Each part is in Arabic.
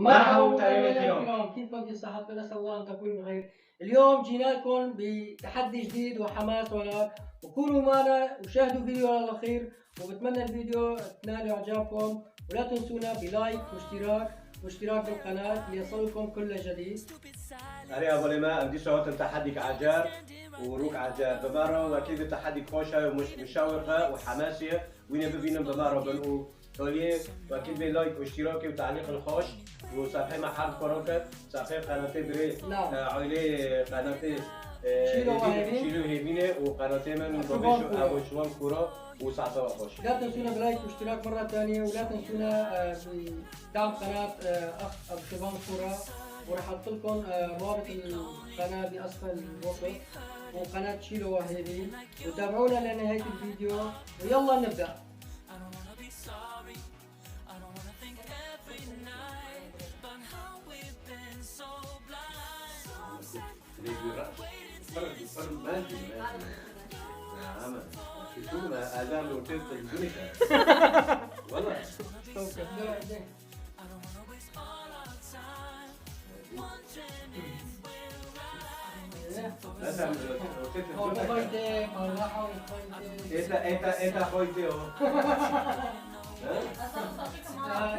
مرحبا متابعينا الكرام، كيفكم؟ في صحتكم؟ نسأل الله أن تكونوا بخير. اليوم جينا لكم بتحدي جديد وحماس ونار، وكونوا معنا وشاهدوا الفيديو للأخير، وبتمنى الفيديو تنال إعجابكم، ولا تنسونا بلايك واشتراك بالقناة ليصلكم كل جديد. أنا أبو لما بدي صوت التحدي عجار وروك عجار بمارو، وأكيد التحدي خوشة ومش مشاورة وحماسية، وين ببينا بمارو بنقول توليه، وأكيد بلايك واشتراك وتعليق الخوش، وصفحة محل كوروكا، صفحة قناة بري عائلة قناة شيلو هيفينة، وقناة من أبو شوان كورا وصعطة وخوش. لا تنسونا بلايك واشتراك مرة ثانية، ولا تنسونا بدعم قناة أخ أبو شوان كورا، وراح احط لكم رابط القناه باسفل الوصف، وقناه شيلو وهيبي، وتابعونا لنهايه الفيديو، ويلا نبدا.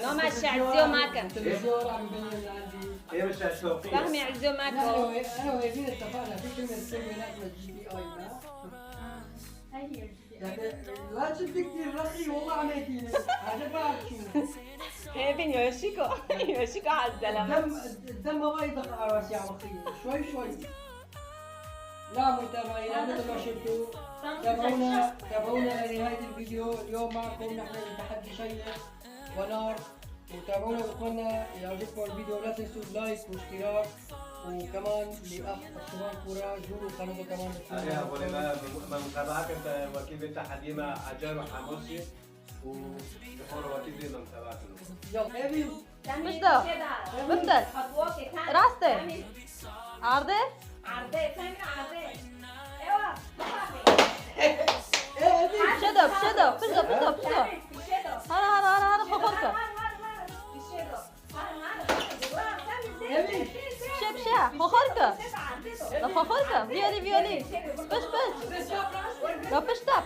لا ما عزيو معك. ايه مش هتشوفي. فهمي عزيو معك. انا وياسمين اتفقنا في كلمه تسمي لك جي بي اي لا تشدي كثير رخي والله عميتيني هذا بعرف شو. هيفين يوشيكو على الزلمه. الدم ما يضغط على راسي على رخي شوي. لا متابعينا مثل ما شفتوا، تابعونا لنهاية الفيديو. اليوم معكم نحن بتحدي شيق ونار، وتابعونا واتمنى يعجبكم الفيديو. لا تنسوا لايك واشتراك، وكمان لأخ شوان كورا زوروا قناته كمان. أنا أقول ما متابعك أنت وكيل التحدي مع عجار وحماسي وبحور وكيل ما متابعك. يلا أبي مش ده بفضل راسته عرضه ثاني عرضه ايوه شدو هلا خبرك شب خبرك لا فيولي بش لا بشتا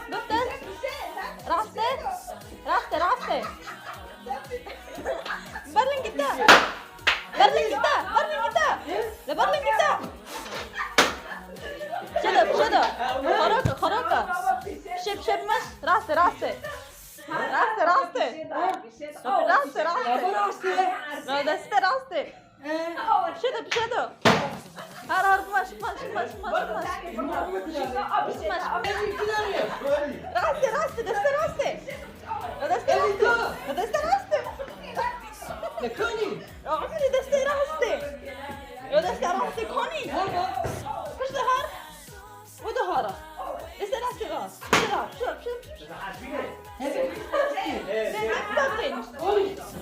بفضل راسته برلين قدام شدو خروكة شب مش راسته لا دسته راسته شدو هار مش راسته دسته لكوني عمري دسته راسته كوني فش ظهر وظهره دسته راسته راس شوف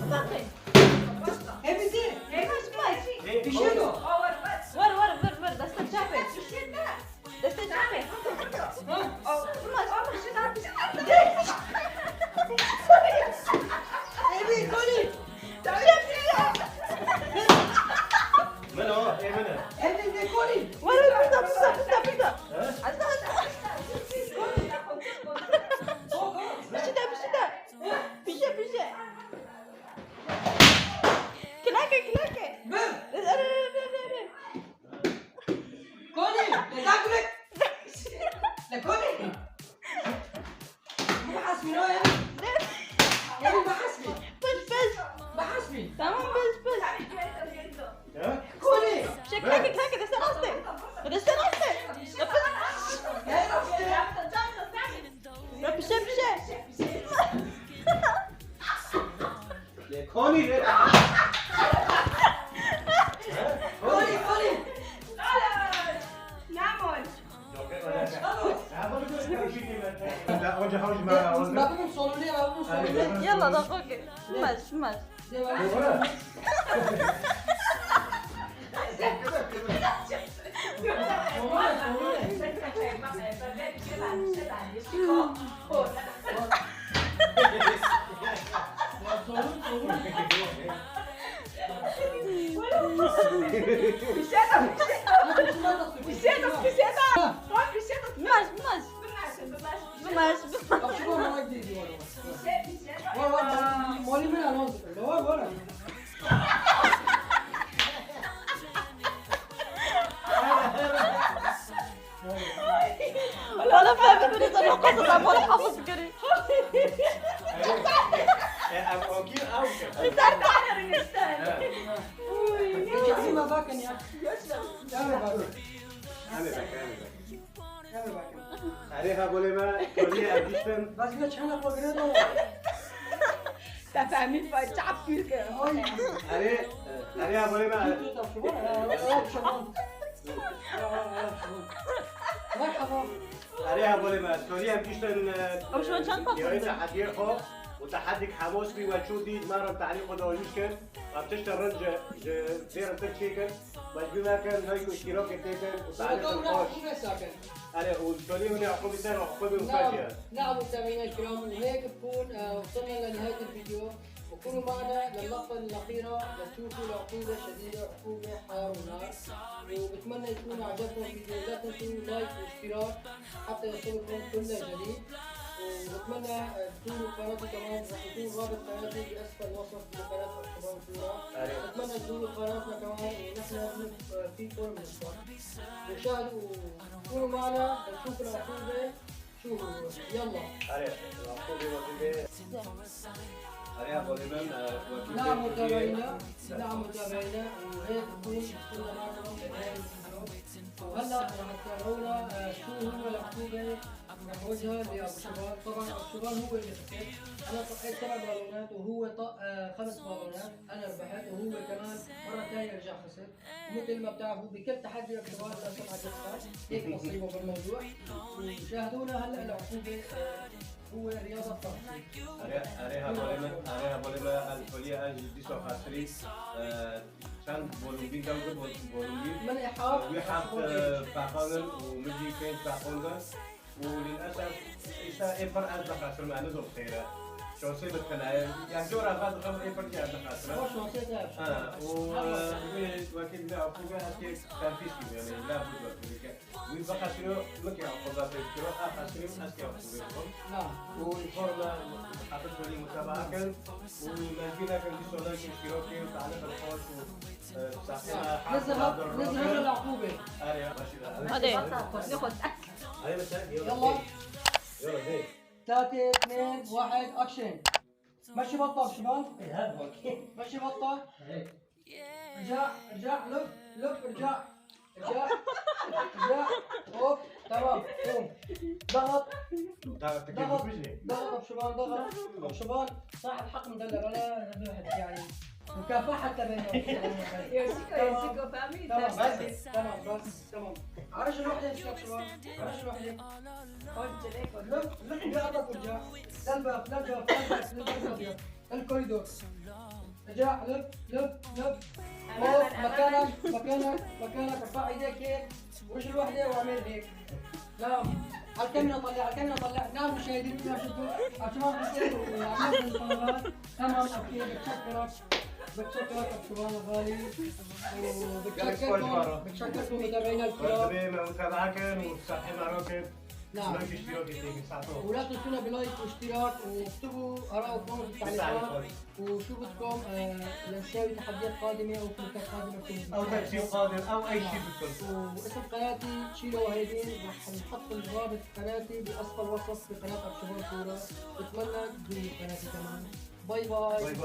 باقي هبي زين ماشي بشنو ور دسته شافه هبي كوني من هو؟ ايه منه؟ هبي زين كوني بدا بشتا كلاكة كوني لزاكلك لكوني بحسبي نو يعني بحسبي بحسبي تمام بس كوني كلاكة دسته راسته كوني لا وجه حوش ما بكون صولوني يلا دقيقة مش ولا فاهم بالنسبه للقصص ابو الحافظ قري اوكي اوكي يجي ما باكن يا انا باكن انا باكن عليها بوليما كلية أديشن بس ليش انا بقرا تفهمين فالشعب فيك عليها بوليما مرحبا عليها بوليما كلية أديشن أو شو شنطة يويتا حديقه وتحديك حموسبي وتشودي مرة تعليق دوليشكن وبتشتغل زير تشيكن مجبنا كان هيك اشتراك تيكن وتعليق الخوش عليه والكلية من عقوبة سنة وعقوبة مفاجئة نعم مستمعينا الكرام وهيك بكون وصلنا لنهاية الفيديو وكونوا معنا للقطة الأخيرة لتشوفوا العقوبة شديدة عقوبة حار ونار وبتمنى يكون عجبكم الفيديو لا تنسوا لايك واشتراك حتى يوصلكم كل جديد وبتمنى تزوروا قناتي كمان راح يكون رابط قناتي بأسفل الوصف بقناة أخبار صورة بتمنى تزوروا قناتنا كمان ونحن فيكم من الصف وشاهدوا وكونوا معنا لنشوف العقوبة شوفوا يلا عليه العقوبة وكيبة عليها بوليمان نعم متابعينا وهيك بكون وصلنا معكم لنهاية الفيديو وهلا راح تتابعونا شو هو العقوبة راح وجهها لأبو شباب طبعا أبو شباب هو اللي خسر أنا طقيت 7 بالونات وهو طق 5 بالونات أنا ربحت وهو كمان مرة ثانية رجع خسر ومثل ما بتعرفوا بكل تحدي أبو شباب للأسف حتخسر هيك نصيبه بالموضوع وشاهدونا هلا العقوبة هو رياضة طاقة عليها بوليما الكلية أجل ديسو خاسري كان بولومبي جوجل بولومبي من إحاط ويحط فاقونن ومجي كين فاقونن وللأسف إيسا إيفر أزل خاسر مع نزل خيرا شو سيبت كنايا يعني جورا بعد خمس إيفر دي أزل خاسر شو نسيتها وكيل لا عقوبة أكيد كان فيش يعني لا بد وكيل ويبقى خاسرو مكي عقوبة تذكره خاسرين أسكي عقوبة نعم والفورمة حطيت لي متابعة كان ومالكينا كان دي سؤالات اشتراكي وتعليق الخاص نزل هذا العقوبة هذا ياخذ يلا 3 2 1 اكشن مشي بطة شباب مشي بطة ارجع لف ارجع هوب تمام قوم ضغط ضغط شباب ضغط شباب صاحب حق مدلل ولا يعني مكافحة بينهم يمسكوا فاهمين تمام عرش الوحدة يا شباب عرش الوحدة لف بأرضك ورجع للباب الكوريدور رجع لف مكانك ارفع ايديك هيك وش الوحدة واعمل هيك نعم على الكاميرا طلع نعم مشاهدين شفتوا عشان حسيت وعملت القنوات تمام اوكي بتشكرك أبو الغالي وبتشكركم متابعينا الكرام متابعكم وصحي معروكم نعم ولا تنسونا بلايك واشتراك واكتبوا آراءكم في التعليقات وشو بدكم نسوي تحديات قادمة أو كليكات قادمة أو تسجيل قادم أو أي شيء بدكم واسم قناتي شيلو وهيدين راح نحط الرابط قناتي بأسفل الوصف في قناة أبو شباب صورة بتمنى تزوروا قناتي كمان باي باي